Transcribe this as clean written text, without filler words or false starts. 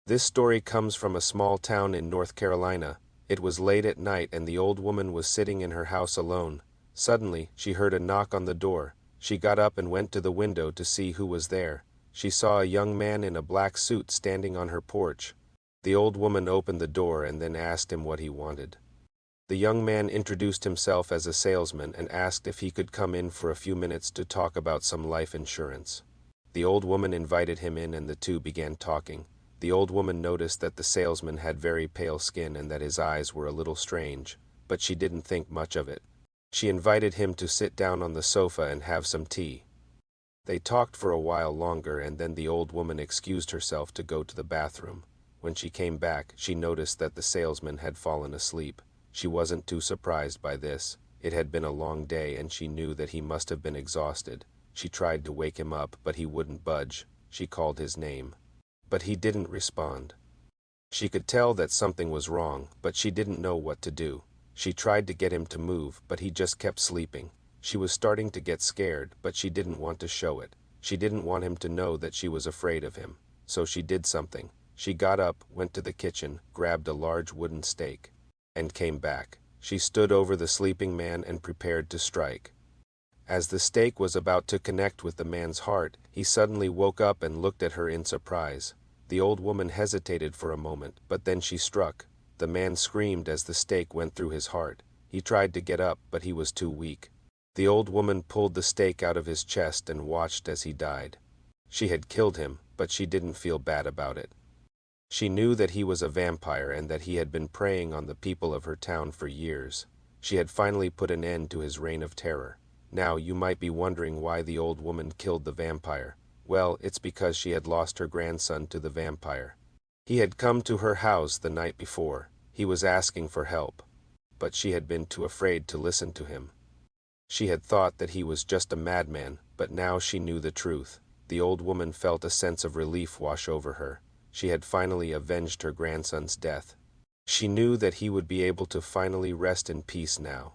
This story comes from a small town in North Carolina. It was late at night and the old woman was sitting in her house alone. Suddenly, she heard a knock on the door. She got up and went to the window to see who was there. She saw a young man in a black suit standing on her porch. The old woman opened the door and then asked him what he wanted. The young man introduced himself as a salesman and asked if he could come in for a few minutes to talk about some life insurance. The old woman invited him in and the two began talking. The old woman noticed that the salesman had very pale skin and that his eyes were a little strange, but she didn't think much of it. She invited him to sit down on the sofa and have some tea. They talked for a while longer and then the old woman excused herself to go to the bathroom. When she came back, she noticed that the salesman had fallen asleep. She wasn't too surprised by this. It had been a long day and she knew that he must have been exhausted. She tried to wake him up, but he wouldn't budge. She called his name, but he didn't respond. She could tell that something was wrong, but she didn't know what to do. She tried to get him to move, but he just kept sleeping. She was starting to get scared, but she didn't want to show it. She didn't want him to know that she was afraid of him. So she did something. She got up, went to the kitchen, grabbed a large wooden stake, and came back. She stood over the sleeping man and prepared to strike. As the stake was about to connect with the man's heart, he suddenly woke up and looked at her in surprise. The old woman hesitated for a moment, but then she struck. The man screamed as the stake went through his heart. He tried to get up, but he was too weak. The old woman pulled the stake out of his chest and watched as he died. She had killed him, but she didn't feel bad about it. She knew that he was a vampire and that he had been preying on the people of her town for years. She had finally put an end to his reign of terror. Now, you might be wondering why the old woman killed the vampire. Well, it's because she had lost her grandson to the vampire. He had come to her house the night before. He was asking for help, but she had been too afraid to listen to him. She had thought that he was just a madman, but now she knew the truth. The old woman felt a sense of relief wash over her. She had finally avenged her grandson's death. She knew that he would be able to finally rest in peace now.